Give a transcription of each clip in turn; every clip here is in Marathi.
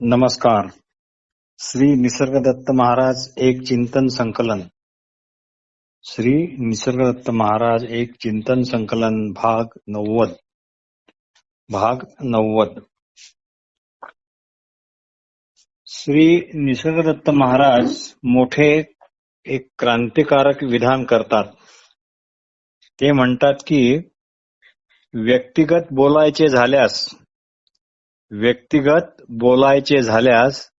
नमस्कार. श्री निसर्गदत्त महाराज एक चिंतन संकलन. श्री निसर्गदत्त महाराज एक चिंतन संकलन भाग 90. श्री निसर्गदत्त महाराज मोठे एक क्रांतिकारक विधान करतात. ते म्हणतात की व्यक्तिगत बोलायचे झाल्यास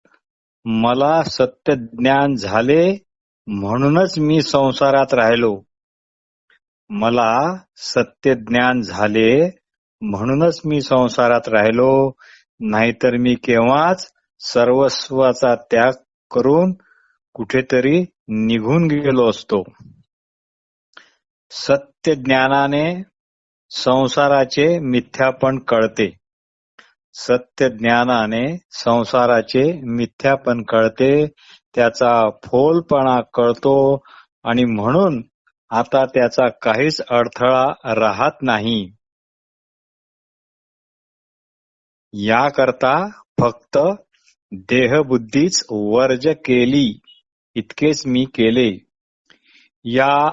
मला सत्य ज्ञान झाले म्हणूनच मी संसारात राहिलो. मला सत्य ज्ञान झाले म्हणूनच मी संसारात राहिलो, नाहीतर मी केव्हाच सर्वस्वाचा त्याग करून कुठेतरी निघून गेलो असतो. सत्य ज्ञानाने संसाराचे मिथ्यापण कळते. सत्य ज्ञानाने संसाराचे मिथ्यापण कळते, त्याचा फोलपणा कळतो आणि म्हणून आता त्याचा काहीच अडथळा राहत नाही. याकरता फक्त देहबुद्धीच वर्ज केली, इतकेच मी केले. या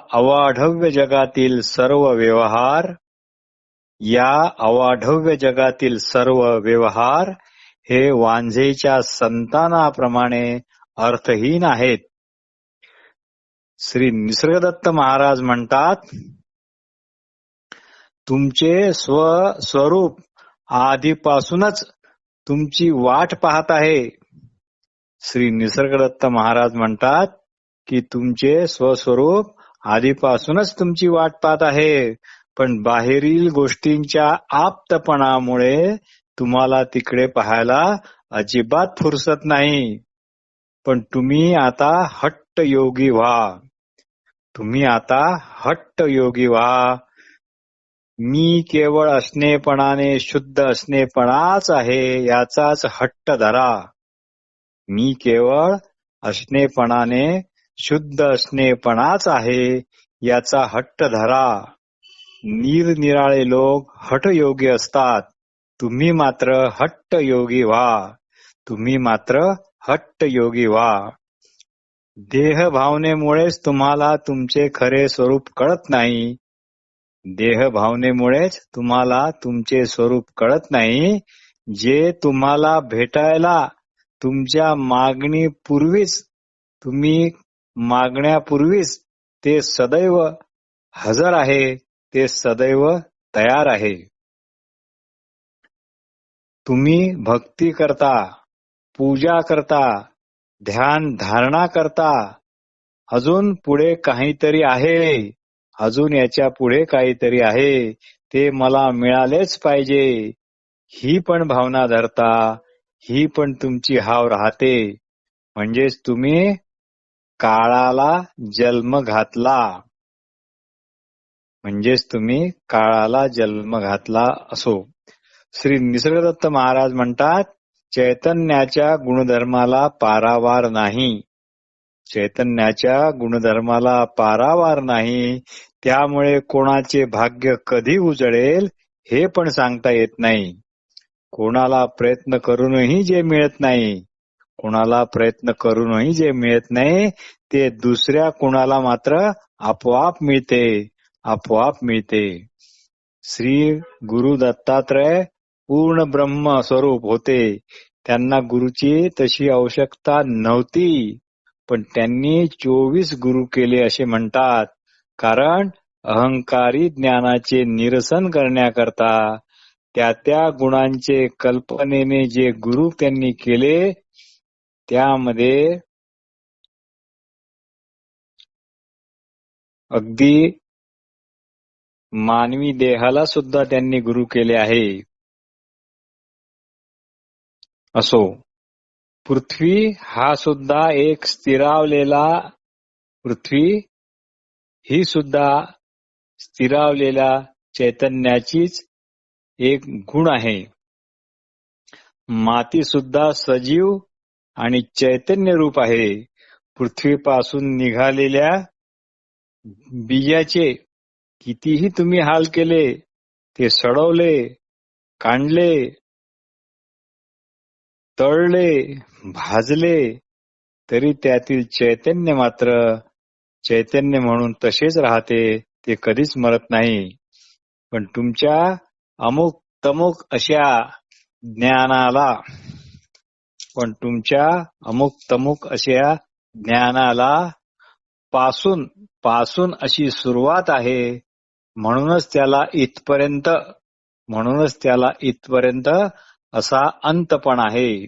अवाढव्य जगातील सर्व व्यवहार हे वांझेच्या संतानाप्रमाणे अर्थहीन आहेत. श्री निसर्गदत्त महाराज म्हणतात, तुमचे स्वस्वरूप आधीपासूनच तुमची वाट पाहत आहे. श्री निसर्गदत्त महाराज म्हणतात की तुमचे स्वस्वरूप आधीपासूनच तुमची वाट पाहत आहे, पण बाहेरील गोष्टींच्या आप्तपणामुळे तुम्हाला तिकडे पाहायला अजिबात फुरसत नाही. पण तुम्ही आता हट्ट योगी व्हा. मी केवळ असणेपणाने शुद्ध असणेपणाच आहे याचाच हट्ट धरा. मी केवळ असणेपणाने शुद्ध असणेपणाच आहे याचा हट्ट धरा. निरनिराळे लोक हठयोगी असतात, तुम्ही मात्र हट्ट योगी व्हा. देहभावनेमुळेच तुम्हाला तुमचे खरे स्वरूप कळत नाही. जे तुम्हाला भेटायला तुम्ही मागण्यापूर्वीच ते सदैव हजर आहे, ते सदैव तयार आहे. तुम्ही भक्ती करता, पूजा करता, ध्यान धारणा करता, अजून पुढे काहीतरी आहे, अजून याच्या पुढे काहीतरी आहे, ते मला मिळालेच पाहिजे, ही पण भावना धरता. ही पण तुमची हाव राहते. म्हणजेच तुम्ही काळाला जन्म घातला असो. श्री निसर्गदत्त महाराज म्हणतात, चैतन्याच्या गुणधर्माला पारावार नाही. त्यामुळे कोणाचे भाग्य कधी उजळेल हे पण सांगता येत नाही. कोणाला प्रयत्न करूनही जे मिळत नाही ते दुसऱ्या कोणाला मात्र आपोआप मिळते. श्री गुरु दत्तात्रय पूर्ण ब्रह्म स्वरूप होते. त्यांना गुरुची तशी आवश्यकता नव्हती, पण त्यांनी 24 गुरु केले असे म्हणतात. कारण अहंकारी ज्ञानाचे निरसन करण्याकरता त्या गुणांचे कल्पनेने जे गुरु त्यांनी केले, त्यामध्ये अगदी मानवी देहाला सुद्धा त्यांनी गुरु केले आहे. असो, पृथ्वी ही सुद्धा स्थिरावलेला चैतन्याचीच एक गुण आहे. माती सुद्धा सजीव आणि चैतन्य रूप आहे. पृथ्वीपासून निघालेल्या बीजाचे कितीही तुम्ही हाल केले, ते सडवले, काढले, तळले भाजले तरी त्यातील चैतन्य मात्र चैतन्य म्हणून तसेच राहते, ते कधीच मरत नाही. पण तुमच्या अमुक तमुक अशा ज्ञानाला ज्ञानाला पासून अशी सुरुवात आहे. म्हणूनच त्याला इथपर्यंत असा अंत पण आहे.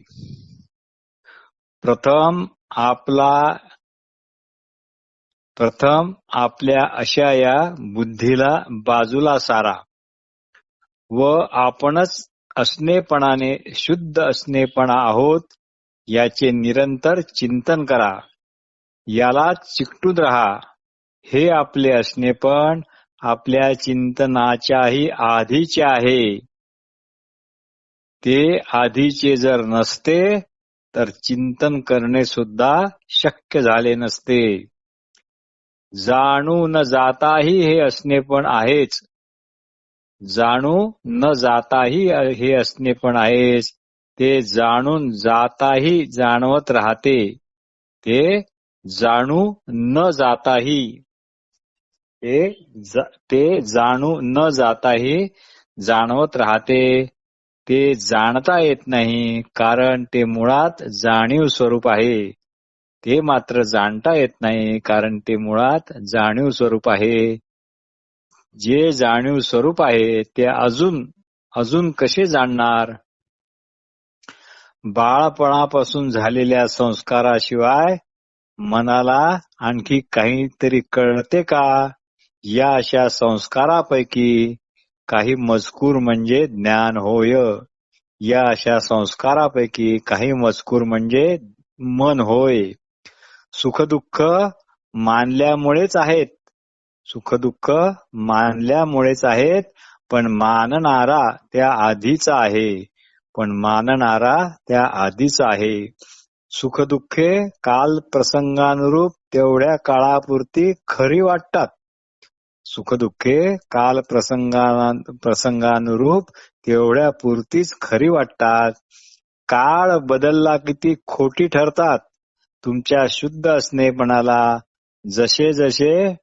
प्रथम आपल्या अशा या बुद्धीला बाजूला सारा व आपणच असणेपणाने शुद्ध असणेपणा आहोत याचे निरंतर चिंतन करा. याला चिकटून राहा. हे आपले असणेपण आपल्या चिंतनाच्याही आधीचे आहे. ते आधीचे जर नसते तर चिंतन करणे सुद्धा शक्य झाले नसते. जाणू न जाताही हे असणेपण आहेच. जाणू न जाताही हे असणेपण आहेच. ते जाणून जाताही जाणवत राहते. ते जाणू न जाताही ते जाणू न जाताही जाणवत राहते. ते जाणता येत नाही, कारण ते मुळात जाणीव स्वरूप आहे. ते मात्र जाणता येत नाही, कारण ते मुळात जाणीव स्वरूप आहे. जे जाणीव स्वरूप आहे ते अजून कसे जाणणार? बाळपणापासून झालेल्या संस्काराशिवाय मनाला आणखी काहीतरी कळते का? या अशा संस्कारापैकी काही मजकूर म्हणजे ज्ञान होय. या अशा संस्कारापैकी काही मजकूर म्हणजे मन होय. सुखदुःख मानल्यामुळेच आहेत. सुखदुःख मानल्यामुळेच आहेत, पण मानणारा त्या आधीचा आहे. सुखदुःखे काल प्रसंगानुरूप तेवढ्या काळापुरती खरी वाटतात. सुखदुःखे काल प्रसंगानुरूप तेवढ्या पुरतीच खरी वाटतात. काळ बदलला किती खोटी ठरतात. तुमच्या शुद्ध असणेपणाला जसे जसे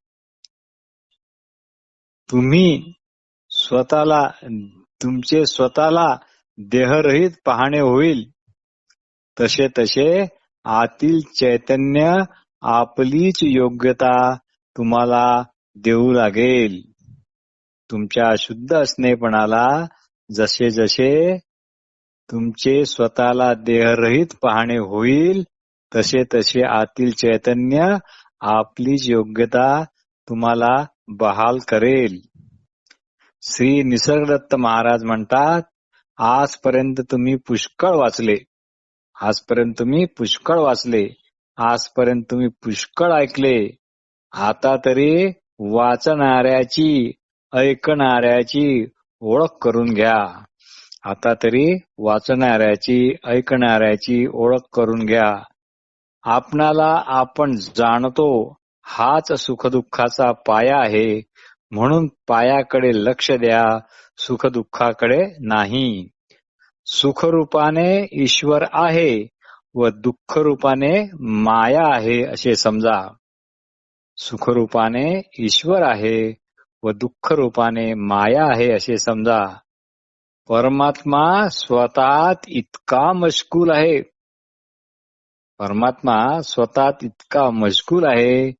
तुमचे स्वतःला देहरहित पाहणे होईल, तसे तसे आतील चैतन्य आपलीच योग्यता तुम्हाला देऊ लागेल. तुमच्या शुद्ध असणेपणाला जसे जसे तुमचे स्वतःला देहरहित पाहणे होईल, तसे तसे आतील चैतन्य आपलीच योग्यता तुम्हाला बहाल करेल. श्री निसर्गदत्त महाराज म्हणतात, आजपर्यंत तुम्ही पुष्कळ वाचले, आजपर्यंत तुम्ही पुष्कळ ऐकले. आता तरी वाचणाऱ्याची ऐकणाऱ्याची ओळख करून घ्या. ओळख करून घ्या. आपणाला आपण जाणतो हाच सुखदुःखाचा पाया आहे. म्हणून पायाकडे लक्ष द्या, सुखदुःखाकडे नाही. सुखरूपाने ईश्वर आहे व दुःखरूपाने माया आहे असे समजा. सुखरूपाने ईश्वर आहे व दुःखरूपाने माया आहे असे समजा. परमात्मा स्वतःत इतका मशगूल आहे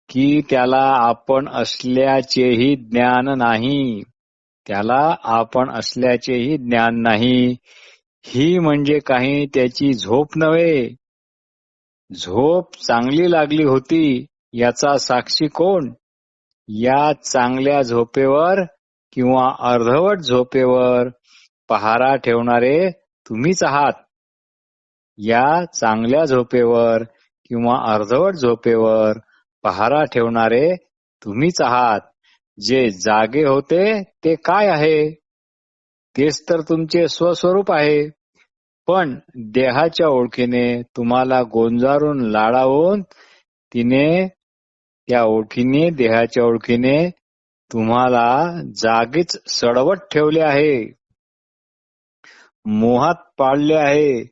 की त्याला आपण असल्याचेही ज्ञान नाही. ही म्हणजे काही त्याची झोप नव्हे. झोप चांगली लागली होती याचा साक्षी कोण? या चांगल्या झोपेवर किंवा अर्धवट झोपेवर पहारा ठेवणारे तुम्हीच आहात. या चांगल्या झोपेवर किंवा अर्धवट झोपेवर पहारा ठेवणारे तुम्हीच आहात. जे जागे होते ते काय आहे? तेच तर तुमचे स्वस्वरूप आहे. पण देहाच्या ओळखीने तुम्हाला गोंजारून लाडावून देहाच्या ओळखीने तुम्हाला जागीच सडवत ठेवले आहे. मोहात पाडले आहे.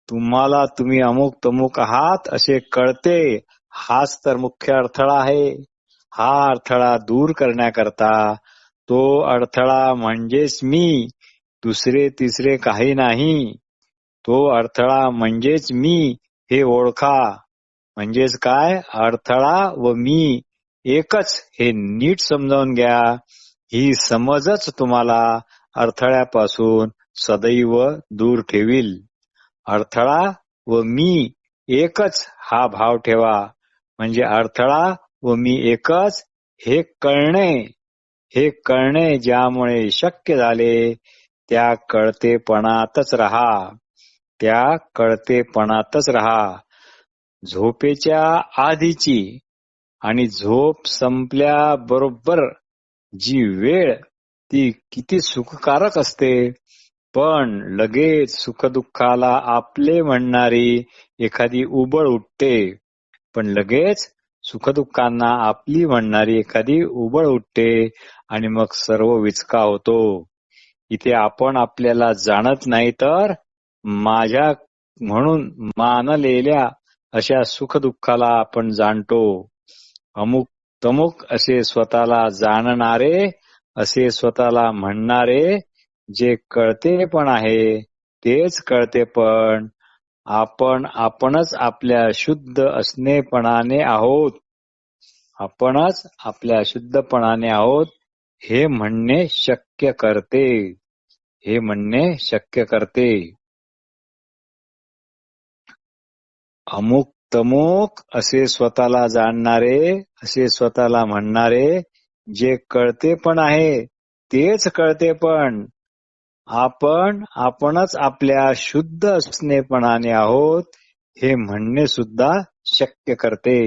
तुम्हाला तुम्ही अमुक तमुक आहात असे कळते. हाच तर मुख्य अडथळा आहे. हा अडथळा दूर करण्याकरता तो अडथळा म्हणजेच मी, दुसरे तिसरे काही नाही. तो अडथळा म्हणजेच मी हे ओळखा. म्हणजेच काय? अडथळा व मी एकच हे नीट समजावून घ्या. ही समजच तुम्हाला अडथळ्यापासून सदैव दूर ठेवील. अडथळा व मी एकच हा भाव ठेवा. म्हणजे अडथळा व मी एकच हे कळणे. हे कळणे ज्यामुळे शक्य झाले त्या कळतेपणातच राहा. त्या कळतेपणातच राहा. झोपेच्या आधीची आणि झोप संपल्याबरोबर जी वेळ ती किती सुखकारक असते. पण लगेच सुखदुःखाला आपले म्हणणारी एखादी उबळ उठते. पण लगेच सुखदुःखांना आपली म्हणणारी एखादी उबळ उठते आणि मग सर्व विचका होतो. इथे आपण आपल्याला जाणत नाही तर माझ्या म्हणून मानलेल्या अशा सुखदुःखाला आपण जाणतो. अमुक तमुक असे स्वतःला जाणणारे, असे स्वतःला म्हणणारे जे कळते पण आहे तेच कळते पण आपण आपणच आपल्या शुद्ध असणेपणाने आहोत. आपणच आपल्या शुद्धपणाने आहोत हे म्हणणे शक्य करते. हे म्हणणे शक्य करते. अमुक तमुक असे स्वतःला जाणणारे, असे स्वतःला म्हणणारे जे कळते पण आहे तेच कळते पण आपणच आपल्या शुद्ध असणेपणाने आहोत हे म्हणणे सुद्धा शक्य करते.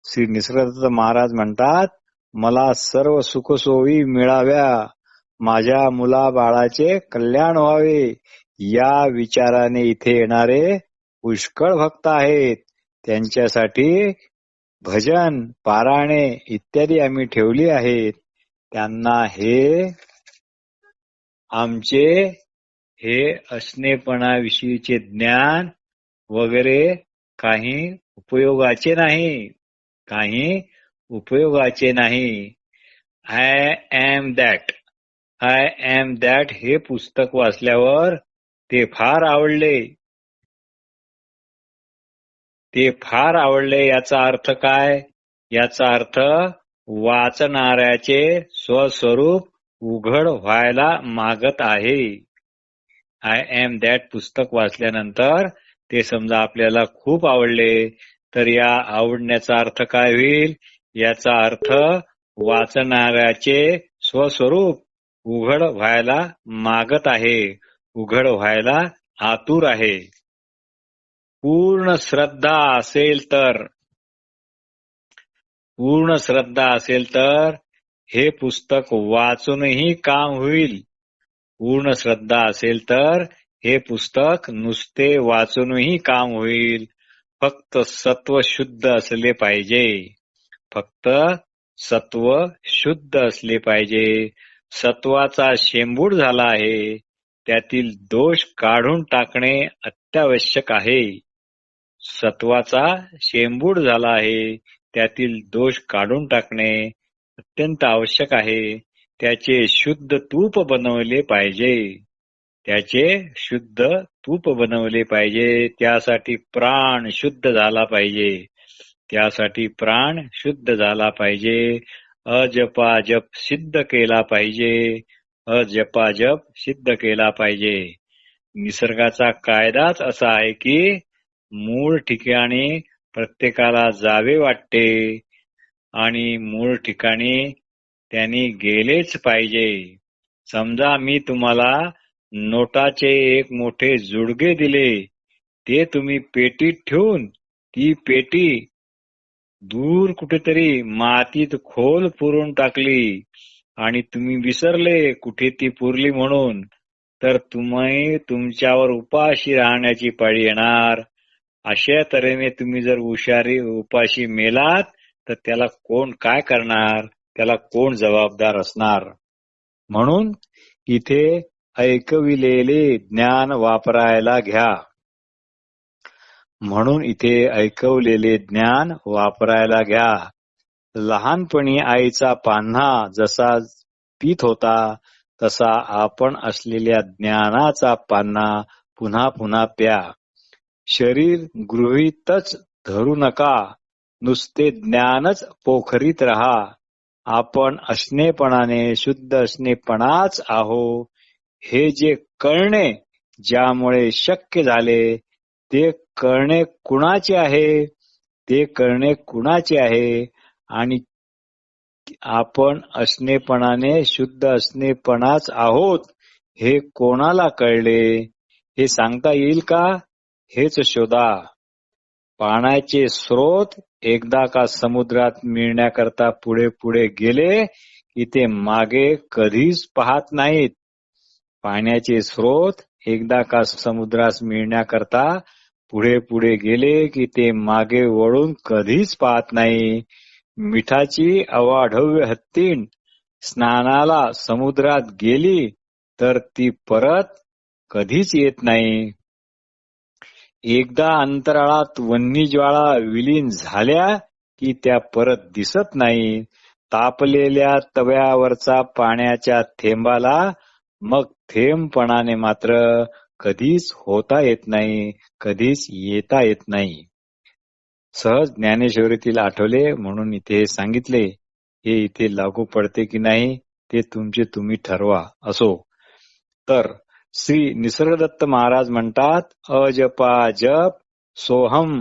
श्री निसर्गदत्त महाराज म्हणतात, मला सर्व सुखसोयी मिळाव्या, माझ्या मुलाबाळाचे कल्याण व्हावे या विचाराने इथे येणारे पुष्कळ भक्त आहेत. त्यांच्यासाठी भजन, पारायणे इत्यादी आम्ही ठेवली आहेत. त्यांना आमचे हे असणेपणाविषयीचे ज्ञान वगैरे काही उपयोगाचे नाही. काही उपयोगाचे नाही. I am that, I am that हे पुस्तक वाचल्यावर ते फार आवडले. ते फार आवडले याचा अर्थ काय? याचा अर्थ वाचणाऱ्याचे स्वस्वरूप उघड व्हायला मागत आहे. आय एम दॅट पुस्तक वाचल्यानंतर ते समजा आपल्याला खूप आवडले तर या आवडण्याचा अर्थ काय होईल? याचा अर्थ वाचणाऱ्याचे स्वस्वरूप उघड व्हायला मागत आहे, उघड व्हायला आतुर आहे. पूर्ण श्रद्धा असेल तर, पूर्ण श्रद्धा असेल तर हे पुस्तक वाचूनही काम होईल. पूर्ण श्रद्धा असेल तर हे पुस्तक नुसते वाचूनही काम होईल. फक्त सत्व शुद्ध असले पाहिजे. फक्त सत्व शुद्ध असले पाहिजे. सत्वाचा शेंबूड झाला आहे, त्यातील दोष काढून टाकणे अत्यावश्यक आहे. सत्वाचा शेंबूड झाला आहे, त्यातील दोष काढून टाकणे अत्यंत आवश्यक आहे. त्याचे शुद्ध तूप बनवले पाहिजे. त्याचे शुद्ध तूप बनवले पाहिजे. त्यासाठी प्राण शुद्ध झाला पाहिजे. त्यासाठी प्राण शुद्ध झाला पाहिजे. अजपाजप सिद्ध केला पाहिजे. अजपाजप सिद्ध केला पाहिजे. निसर्गाचा कायदाच असा आहे की मूळ ठिकाणी प्रत्येकाला जावे वाटते आणि मूळ ठिकाणी त्यांनी गेलेच पाहिजे. समजा मी तुम्हाला नोटाचे एक मोठे जुडगे दिले, ते तुम्ही पेटीत ठेवून ती पेटी दूर कुठेतरी मातीत खोल पुरून टाकली आणि तुम्ही विसरले कुठे ती पुरली म्हणून, तर तुम्ही तुमच्यावर उपाशी राहण्याची पाळी येणार. अशा तऱ्हेने तुम्ही जर उपाशी मेलात तर त्याला कोण काय करणार? त्याला कोण जबाबदार असणार? म्हणून इथे ऐकविलेले ज्ञान वापरायला घ्या. म्हणून इथे ऐकवलेले ज्ञान वापरायला घ्या. लहानपणी आईचा पान्हा जसा पीत होता तसा आपण असलेल्या ज्ञानाचा पान्हा पुन्हा पुन्हा प्या. शरीर गृहीतच धरू नका, नुसते ज्ञानच पोखरीत रहा. आपण असणेपणाने शुद्ध असणेपणाच आहो हे जे कळणे ज्यामुळे शक्य झाले ते कळणे कुणाचे आहे? ते कळणे कुणाचे आहे? आणि आपण असणेपणाने शुद्ध असणेपणाच आहोत हे कोणाला कळले? हे सांगता येईल का? हेच शोधा. पाण्याचे स्रोत एकदा का समुद्रात मिळण्याकरता पुढे पुढे गेले की ते मागे कधीच पाहत नाहीत. पाण्याचे स्रोत एकदा का समुद्रास मिळण्याकरता पुढे पुढे गेले की ते मागे वळून कधीच पाहत नाही. मिठाची अवाढव्य हत्तीण स्नानाला समुद्रात गेली तर ती परत कधीच येत नाही. एकदा अंतराळात वन्नीज्वाळा विलीन झाल्या की त्या परत दिसत नाही. तापलेल्या तव्यावरचा पाण्याच्या थेंबाला मग थेंबपणाने मात्र कधीच होता येत नाही, कधीच येता येत नाही. सहज ज्ञानेश्वरीतील आठवले म्हणून इथे सांगितले. हे इथे लागू पडते की नाही ते तुमचे तुम्ही ठरवा. असो, तर श्री निसर्गदत्त महाराज म्हणतात, अजपा जप सोहम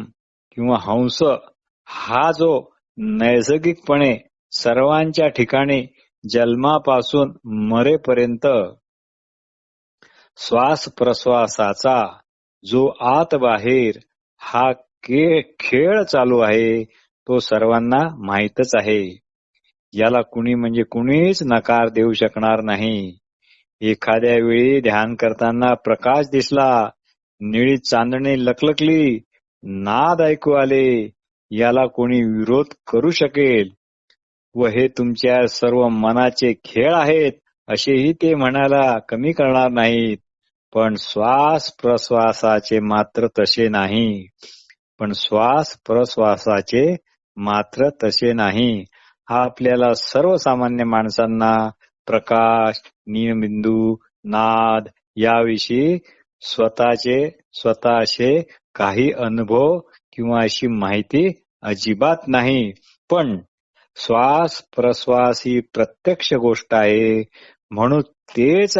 किंवा हंस हा जो नैसर्गिकपणे सर्वांच्या ठिकाणी जन्मापासून मरेपर्यंत श्वास प्रश्वासाचा जो आत बाहेर हा खेळ चालू आहे तो सर्वांना माहीतच आहे. याला कुणी म्हणजे कुणीच नकार देऊ शकणार नाही. एखाद्या वेळी ध्यान करताना प्रकाश दिसला, निळी चांदणे लकलकली, नाद ऐकू आले, याला कोणी विरोध करू शकेल? व हे तुमच्या सर्व मनाचे खेळ आहेत असेही ते म्हणायला कमी करणार नाहीत. पण श्वास प्रश्वासाचे मात्र तसे नाही. पण श्वास प्रश्वासाचे मात्र तसे नाही. हा आपल्याला सर्वसामान्य माणसांना प्रकाश, नियमबिंदू, नाद याविषयी स्वतःचे काही अनुभव किंवा अशी माहिती अजिबात नाही. पण श्वास प्रश्वास ही प्रत्यक्ष गोष्ट आहे. म्हणून तेच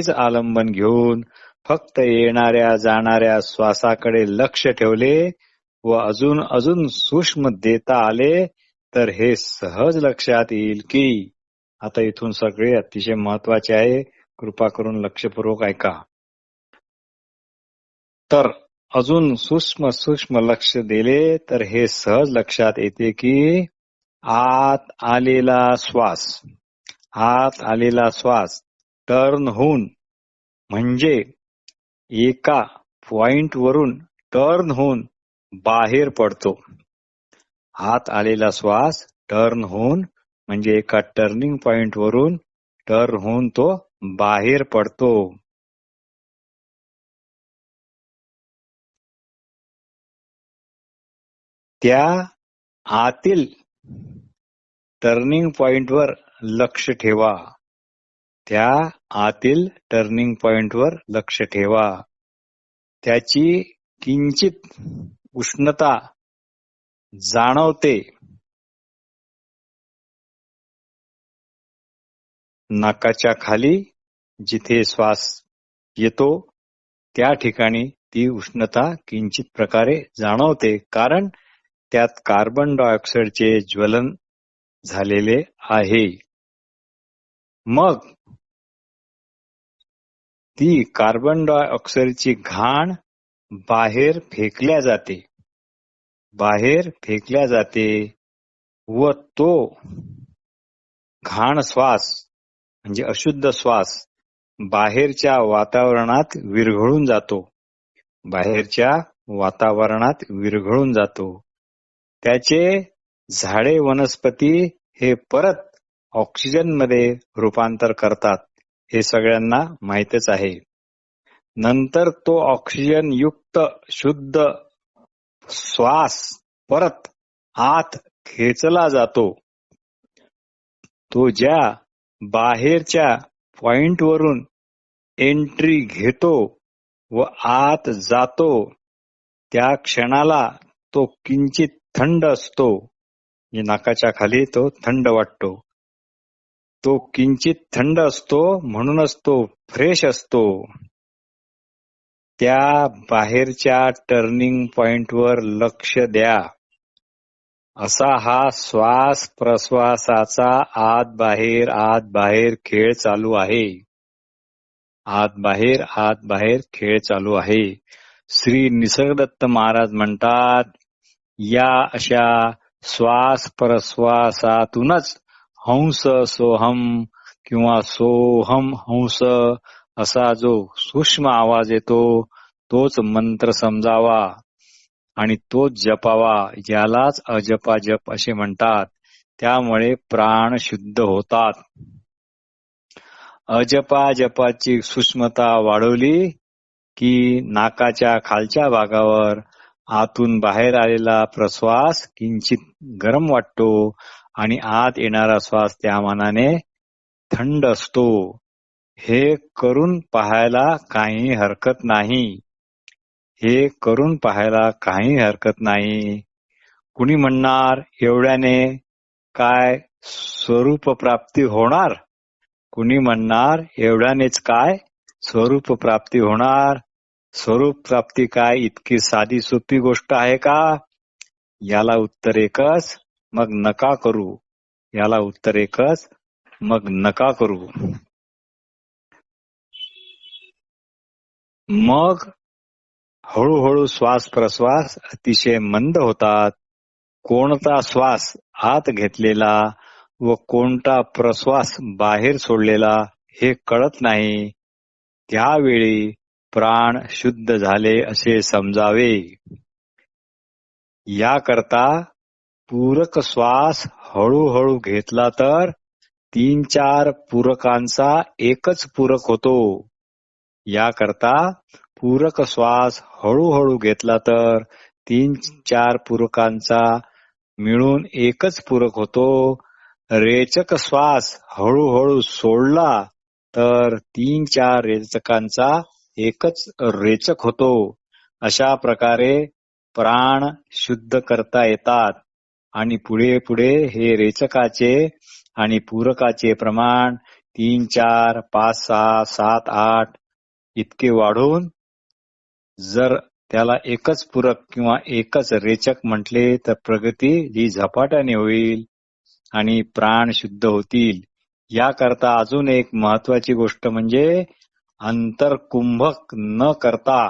आलंबन घेऊन फक्त येणाऱ्या जाणाऱ्या श्वासाकडे लक्ष ठेवले व अजून सूक्ष्म देता आले तर हे सहज लक्षात येईल की. आता इथून सगळे अतिशय महत्वाचे आहे. कृपा करून लक्षपूर्वक ऐका. तर अजून सूक्ष्म लक्ष दिले तर हे सहज लक्षात येते की आत आलेला श्वास टर्न होऊन म्हणजे एका पॉइंट वरून टर्न होऊन बाहेर पडतो. आत आलेला श्वास टर्न होऊन म्हणजे एका टर्निंग पॉइंट वरून टर्न होऊन तो बाहेर पडतो. त्या आतील टर्निंग पॉइंटवर लक्ष ठेवा. त्या आतील टर्निंग पॉइंटवर लक्ष ठेवा. त्याची किंचित उष्णता जाणवते. नाकाच्या खाली जिथे श्वास येतो त्या ठिकाणी ती उष्णता किंचित प्रकारे जाणवते, कारण त्यात कार्बन डायऑक्साईडचे ज्वलन झालेले आहे. मग ती कार्बन डायऑक्साईडची घाण बाहेर फेकल्या जाते व तो घाण श्वास म्हणजे अशुद्ध श्वास बाहेरच्या वातावरणात विरघळून जातो. त्याचे झाडे वनस्पती हे परत ऑक्सिजन मध्ये रूपांतर करतात हे सगळ्यांना माहीतच आहे. नंतर तो ऑक्सिजन युक्त शुद्ध श्वास परत आत खेचला जातो. तो ज्या बाहेरच्या पॉइंट वरून एंट्री घेतो व आत जातो त्या क्षणाला तो किंचित थंड असतो. नाकाच्या खाली तो थंड वाटतो. तो किंचित थंड असतो म्हणूनच तो फ्रेश असतो. त्या बाहेरच्या टर्निंग पॉइंटवर लक्ष द्या. असा हा श्वास प्रश्वासाचा आत बाहेर खेळ चालू आहे. आत बाहेर खेळ चालू आहे. श्री निसर्गदत्त महाराज म्हणतात, या अशा श्वास प्रश्वासातूनच हंस सोहम किंवा सोहम हंस असा जो सूक्ष्म आवाज येतो तोच मंत्र समजावा आणि तोच जपावा. यालाच अजपाजप असे म्हणतात. त्यामुळे प्राण शुद्ध होतात. अजपाजपाची सूक्ष्मता वाढवली की नाकाच्या खालच्या भागावर आतून बाहेर आलेला प्रश्वास किंचित गरम वाटतो आणि आत येणारा श्वास त्या मानाने थंड असतो. हे करून पाहायला काही हरकत नाही. कुणी म्हणणार एवढ्याने काय स्वरूप प्राप्ती होणार? कुणी म्हणणार एवढ्यानेच काय स्वरूप प्राप्ती होणार? स्वरूप प्राप्ती काय इतकी साधी सोपी गोष्ट आहे का? याला उत्तर एकच, मग नका करू. मग हळूहळू श्वास प्रश्वास अतिशय मंद होतात. कोणता श्वास आत घेतलेला व कोणता प्रश्वास बाहेर सोडलेला हे कळत नाही. त्यावेळी प्राण शुद्ध झाले असे समजावे. याकरता पूरक श्वास हळूहळू घेतला तर 3-4 पूरकांचा एकच पूरक होतो. याकरता पूरक श्वास हळूहळू घेतला तर 3-4 पूरकांचा मिळून एकच पूरक होतो. रेचक श्वास हळूहळू सोडला तर 3-4 रेचकांचा एकच रेचक होतो. अशा प्रकारे प्राण शुद्ध करता येतात आणि पुढे पुढे हे रेचकाचे आणि पूरकाचे प्रमाण 3-4, 5-6, 7-8 इतके वाढून जर त्याला एकच पूरक किंवा एकच रेचक म्हटले तर प्रगती ही झपाट्याने होईल आणि प्राण शुद्ध होतील. याकरता अजून एक महत्वाची गोष्ट म्हणजे अंतरकुंभक न करता.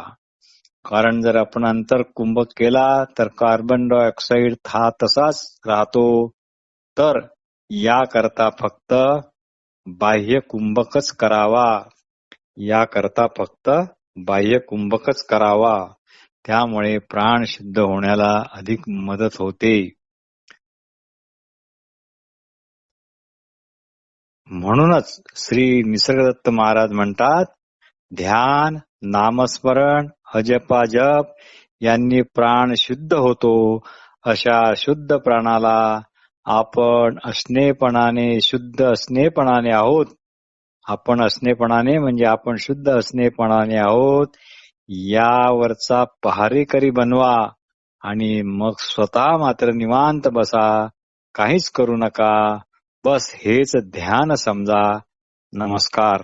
कारण जर आपण अंतरकुंभक केला तर कार्बन डायऑक्साईड हा तसाच राहतो. तर याकरता फक्त बाह्य कुंभकच करावा. त्यामुळे प्राण शुद्ध होण्याला अधिक मदत होते. म्हणूनच श्री निसर्गदत्त महाराज म्हणतात, ध्यान, नामस्मरण, अजपाजप यांनी प्राण शुद्ध होतो. अशा शुद्ध प्राणाला आपण शुद्ध असणेपणाने आहोत. आपण असणेपणाने म्हणजे आपण शुद्ध असणेपणाने आहोत यावरचा पहारेकरी बनवा आणि मग स्वतः मात्र निवांत बसा. काहीच करू नका. बस हेच ध्यान समजा. नमस्कार.